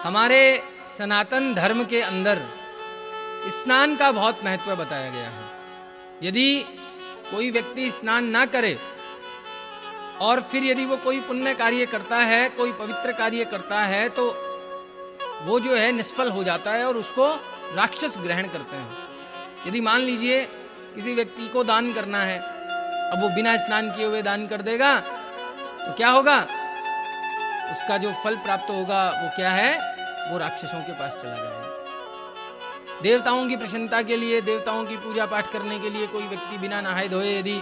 हमारे सनातन धर्म के अंदर स्नान का बहुत महत्व बताया गया है। यदि कोई व्यक्ति स्नान ना करे और फिर यदि वो कोई पुण्य कार्य करता है, कोई पवित्र कार्य करता है, तो वो जो है निष्फल हो जाता है और उसको राक्षस ग्रहण करते हैं। यदि मान लीजिए किसी व्यक्ति को दान करना है, अब वो बिना स्नान किए हुए दान कर देगा तो क्या होगा? उसका जो फल प्राप्त होगा वो क्या है? वो राक्षसों के पास चला जाएगा। देवताओं की प्रसन्नता के लिए, देवताओं की पूजा पाठ करने के लिए कोई व्यक्ति बिना नहाए धोए यदि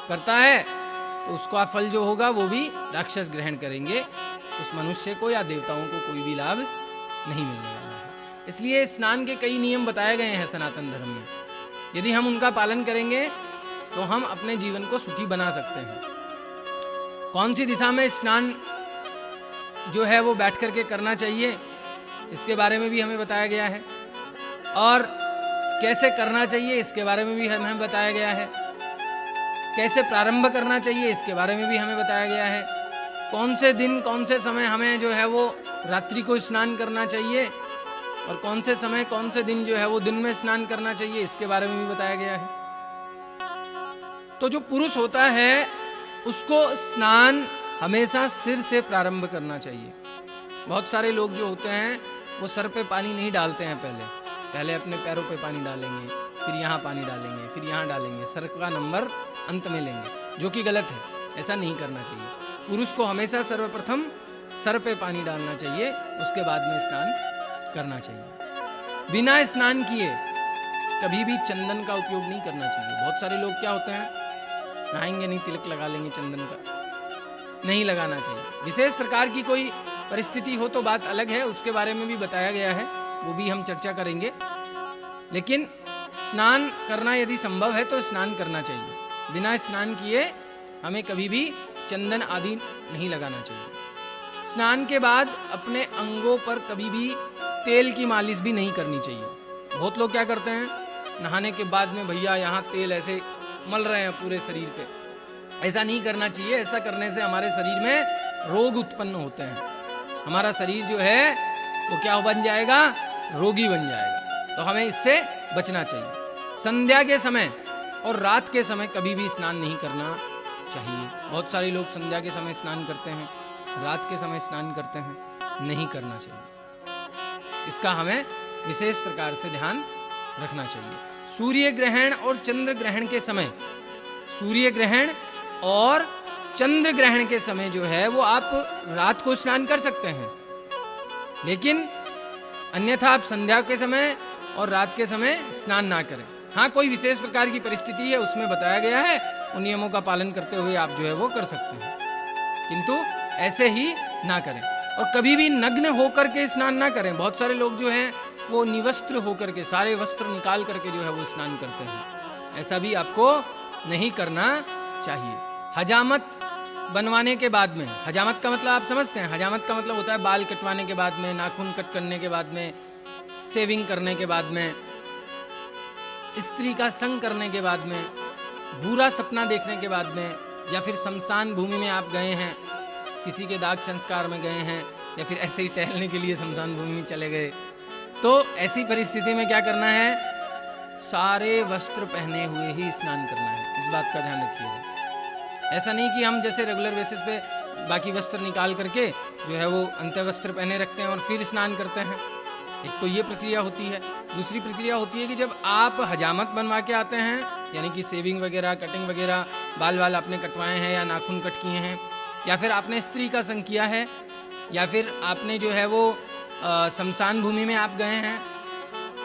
करता है तो उसका फल जो होगा वो भी राक्षस ग्रहण करेंगे। उस मनुष्य को या देवताओं को कोई भी लाभ नहीं मिलने वाला है। इसलिए स्नान के कई नियम बताए गए हैं सनातन धर्म में। यदि हम उनका पालन करेंगे तो हम अपने जीवन को सुखी बना सकते हैं। कौन सी दिशा में स्नान जो है वो बैठ करके करना चाहिए, इसके बारे में भी हमें बताया गया है, और कैसे करना चाहिए इसके बारे में भी हमें बताया गया है। कैसे प्रारंभ करना चाहिए इसके बारे में भी हमें बताया गया है। कौन से दिन, कौन से समय हमें जो है वो रात्रि को स्नान करना चाहिए, और कौन से समय, कौन से दिन जो है वो दिन में स्नान करना चाहिए, इसके बारे में भी बताया गया है। तो जो पुरुष होता है उसको स्नान हमेशा सिर से प्रारंभ करना चाहिए। बहुत सारे लोग जो होते हैं वो सर पे पानी नहीं डालते हैं, पहले अपने पैरों पे पानी डालेंगे, फिर यहाँ पानी डालेंगे, फिर यहाँ डालेंगे, सर का नंबर अंत में लेंगे, जो कि गलत है। ऐसा नहीं करना चाहिए। पुरुष को हमेशा सर्वप्रथम सर पे पानी डालना चाहिए, उसके बाद में स्नान करना चाहिए। बिना स्नान किए कभी भी चंदन का उपयोग नहीं करना चाहिए। बहुत सारे लोग क्या होते हैं, नहाएंगे नहीं, तिलक लगा लेंगे, चंदन का नहीं लगाना चाहिए। विशेष प्रकार की कोई परिस्थिति हो तो बात अलग है, उसके बारे में भी बताया गया है, वो भी हम चर्चा करेंगे। लेकिन स्नान करना यदि संभव है तो स्नान करना चाहिए। बिना स्नान किए हमें कभी भी चंदन आदि नहीं लगाना चाहिए। स्नान के बाद अपने अंगों पर कभी भी तेल की मालिश भी नहीं करनी चाहिए। बहुत लोग क्या करते हैं, नहाने के बाद में भैया यहाँ तेल ऐसे मल रहे हैं पूरे शरीर पे। ऐसा नहीं करना चाहिए। ऐसा करने से हमारे शरीर में रोग उत्पन्न होते हैं। हमारा शरीर जो है वो क्या बन जाएगा? रोगी बन जाएगा। तो हमें इससे बचना चाहिए। संध्या के समय और रात के समय कभी भी स्नान नहीं करना चाहिए। बहुत सारे लोग संध्या के समय स्नान करते हैं, रात के समय स्नान करते हैं, नहीं करना चाहिए। इसका हमें विशेष प्रकार से ध्यान रखना चाहिए। सूर्य ग्रहण और चंद्र ग्रहण के समय, सूर्य ग्रहण और चंद्र ग्रहण के समय जो है वो आप रात को स्नान कर सकते हैं, लेकिन अन्यथा आप संध्या के समय और रात के समय स्नान ना करें। हाँ, कोई विशेष प्रकार की परिस्थिति है उसमें बताया गया है, उन नियमों का पालन करते हुए आप जो है वो कर सकते हैं, किंतु ऐसे ही ना करें। और कभी भी नग्न होकर के स्नान ना करें। बहुत सारे लोग जो हैं वो निवस्त्र होकर के, सारे वस्त्र निकाल करके जो है वो स्नान करते हैं। ऐसा भी आपको नहीं करना चाहिए। हजामत बनवाने के बाद में, हजामत का मतलब आप समझते हैं? हजामत का मतलब होता है बाल कटवाने के बाद में, नाखून कट करने के बाद में, शेविंग करने के बाद में, स्त्री का संग करने के बाद में, बुरा सपना देखने के बाद में, या फिर शमशान भूमि में आप गए हैं, किसी के दाग संस्कार में गए हैं, या फिर ऐसे ही टहलने के लिए शमशान भूमि में चले गए, तो ऐसी परिस्थिति में क्या करना है? सारे वस्त्र पहने हुए ही स्नान करना है। इस बात का ध्यान रखिएगा। ऐसा नहीं कि हम जैसे रेगुलर बेसिस पे बाकी वस्त्र निकाल करके जो है वो अंत्य वस्त्र पहने रखते हैं और फिर स्नान करते हैं। एक तो ये प्रक्रिया होती है। दूसरी प्रक्रिया होती है कि जब आप हजामत बनवा के आते हैं, यानी कि शेविंग वगैरह, कटिंग वगैरह, बाल आपने कटवाए हैं या नाखून कट किए हैं, या फिर आपने स्त्री का संग किया है, या फिर आपने जो है वो शमशान भूमि में आप गए हैं,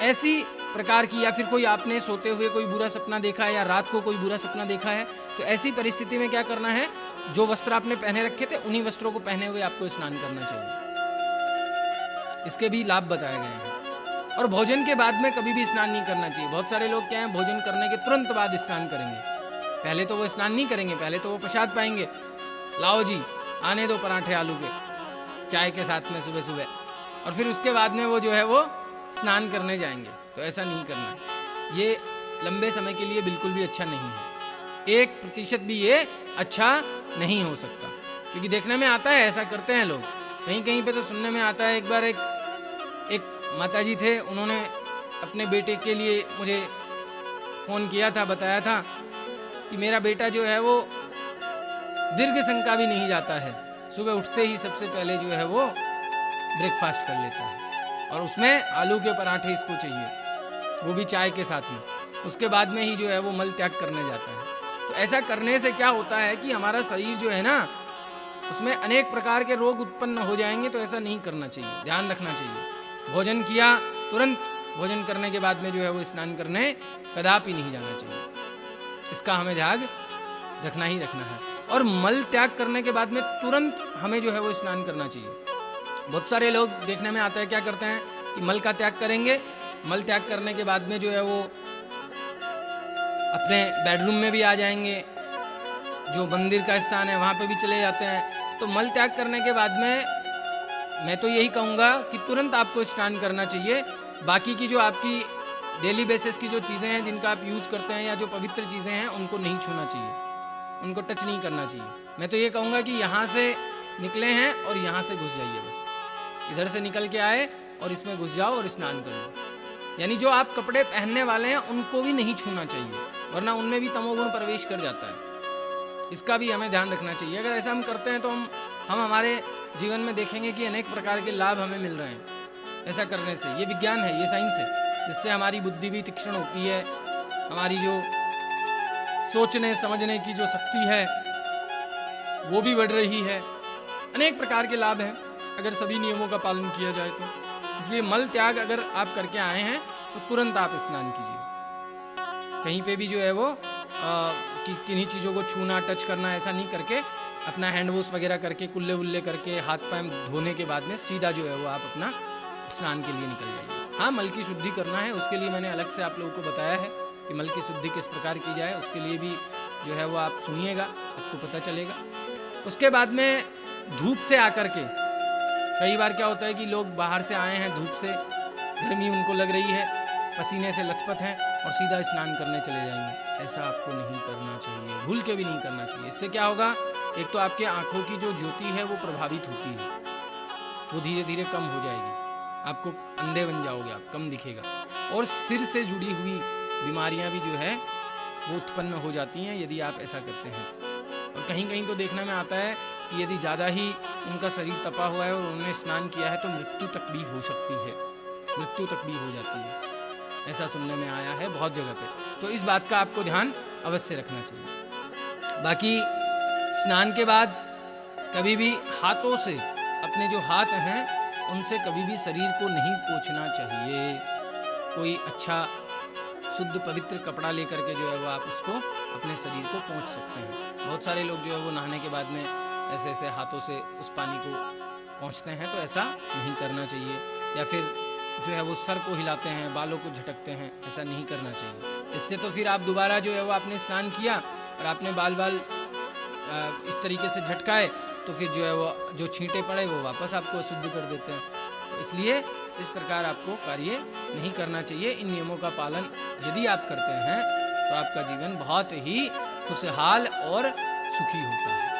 ऐसी प्रकार की, या फिर कोई आपने सोते हुए कोई बुरा सपना देखा है या रात को कोई बुरा सपना देखा है, तो ऐसी परिस्थिति में क्या करना है? जो वस्त्र आपने पहने रखे थे उन्हीं वस्त्रों को पहने हुए आपको स्नान करना चाहिए। इसके भी लाभ बताए गए हैं। और भोजन के बाद में कभी भी स्नान नहीं करना चाहिए। बहुत सारे लोग क्या है, भोजन करने के तुरंत बाद स्नान करेंगे। पहले तो वो स्नान नहीं करेंगे, पहले तो वो प्रसाद पाएंगे, लाओ जी आने दो पराठे आलू के चाय के साथ में सुबह सुबह, और फिर उसके बाद में वो जो है वो स्नान करने जाएंगे। तो ऐसा नहीं करना है। ये लंबे समय के लिए बिल्कुल भी अच्छा नहीं है। 1% भी ये अच्छा नहीं हो सकता, क्योंकि देखने में आता है ऐसा करते हैं लोग। कहीं कहीं पे तो सुनने में आता है, एक बार एक माताजी थे, उन्होंने अपने बेटे के लिए मुझे फ़ोन किया था, बताया था कि मेरा बेटा जो है वो दीर्घ संका भी नहीं जाता है, सुबह उठते ही सबसे पहले जो है वो ब्रेकफास्ट कर लेता है और उसमें आलू के पराठे इसको चाहिए, वो भी चाय के साथ में। उसके बाद में ही जो है वो मल त्याग करने जाता है। तो ऐसा करने से क्या होता है कि हमारा शरीर जो है ना, उसमें अनेक प्रकार के रोग उत्पन्न हो जाएंगे। तो ऐसा नहीं करना चाहिए, ध्यान रखना चाहिए। भोजन किया, तुरंत भोजन करने के बाद में जो है वो स्नान करने कदापि नहीं जाना चाहिए। इसका हमें ध्यान रखना ही रखना है। और मल त्याग करने के बाद में तुरंत हमें जो है वो स्नान करना चाहिए। बहुत सारे लोग देखने में आता है, क्या करते हैं कि मल का त्याग करेंगे, मल त्याग करने के बाद में जो है वो अपने बेडरूम में भी आ जाएंगे, जो मंदिर का स्थान है वहाँ पे भी चले जाते हैं। तो मल त्याग करने के बाद में मैं तो यही कहूँगा कि तुरंत आपको स्नान करना चाहिए। बाकी की जो आपकी डेली बेसिस की जो चीज़ें हैं जिनका आप यूज़ करते हैं या जो पवित्र चीज़ें हैं उनको नहीं छूना चाहिए, उनको टच नहीं करना चाहिए। मैं तो ये कहूँगा कि यहाँ से निकले हैं और यहाँ से घुस जाइए, बस इधर से निकल के आए और इसमें घुस जाओ और स्नान कर लो। यानी जो आप कपड़े पहनने वाले हैं उनको भी नहीं छूना चाहिए, वरना उनमें भी तमोगुण प्रवेश कर जाता है। इसका भी हमें ध्यान रखना चाहिए। अगर ऐसा हम करते हैं तो हम हमारे जीवन में देखेंगे कि अनेक प्रकार के लाभ हमें मिल रहे हैं ऐसा करने से। ये विज्ञान है, ये साइंस है, जिससे हमारी बुद्धि भी तीक्ष्ण होती है, हमारी जो सोचने समझने की जो शक्ति है वो भी बढ़ रही है। अनेक प्रकार के लाभ हैं अगर सभी नियमों का पालन किया जाए तो। इसलिए मल त्याग अगर आप करके आए हैं तो तुरंत आप स्नान कीजिए। कहीं पे भी जो है वो किन्हीं चीज़ों को छूना टच करना ऐसा नहीं करके, अपना हैंड वॉश वगैरह करके, कुल्ले उल्ले करके, हाथ पैर धोने के बाद में सीधा जो है वो आप अपना स्नान के लिए निकल जाइए। हाँ, मल की शुद्धि करना है, उसके लिए मैंने अलग से आप लोगों को बताया है कि मल की शुद्धि किस प्रकार की जाए। उसके लिए भी जो है वो आप सुनिएगा, आपको पता चलेगा। उसके बाद में धूप से आकर के, कई बार क्या होता है कि लोग बाहर से आए हैं, धूप से गर्मी उनको लग रही है, पसीने से लथपथ हैं और सीधा स्नान करने चले जाएंगे। ऐसा आपको नहीं करना चाहिए, भूल के भी नहीं करना चाहिए। इससे क्या होगा, एक तो आपके आंखों की जो ज्योति है वो प्रभावित होती है, वो धीरे धीरे कम हो जाएगी, आपको अंधे बन जाओगे, आप कम दिखेगा। और सिर से जुड़ी हुई बीमारियां भी जो है वो उत्पन्न हो जाती हैं यदि आप ऐसा करते हैं। और कहीं कहीं तो देखने में आता है कि यदि ज़्यादा ही उनका शरीर तपा हुआ है और उन्होंने स्नान किया है तो मृत्यु तक भी हो सकती है, मृत्यु तक भी हो जाती है, ऐसा सुनने में आया है बहुत जगह पे। तो इस बात का आपको ध्यान अवश्य रखना चाहिए। बाकी स्नान के बाद कभी भी हाथों से, अपने जो हाथ हैं उनसे कभी भी शरीर को नहीं पोंछना चाहिए। कोई अच्छा शुद्ध पवित्र कपड़ा लेकर के जो है वो आप उसको अपने शरीर को पोंछ सकते हैं। बहुत सारे लोग जो है वो नहाने के बाद में ऐसे ऐसे हाथों से उस पानी को पोंछते हैं, तो ऐसा नहीं करना चाहिए। या फिर जो है वो सर को हिलाते हैं, बालों को झटकते हैं, ऐसा नहीं करना चाहिए। इससे तो फिर आप दोबारा जो है वो आपने स्नान किया और आपने बाल इस तरीके से झटकाए तो फिर जो है वो जो छींटे पड़े वो वापस आपको अशुद्ध कर देते हैं। तो इसलिए इस प्रकार आपको कार्य नहीं करना चाहिए। इन नियमों का पालन यदि आप करते हैं तो आपका जीवन बहुत ही खुशहाल और सुखी होता है।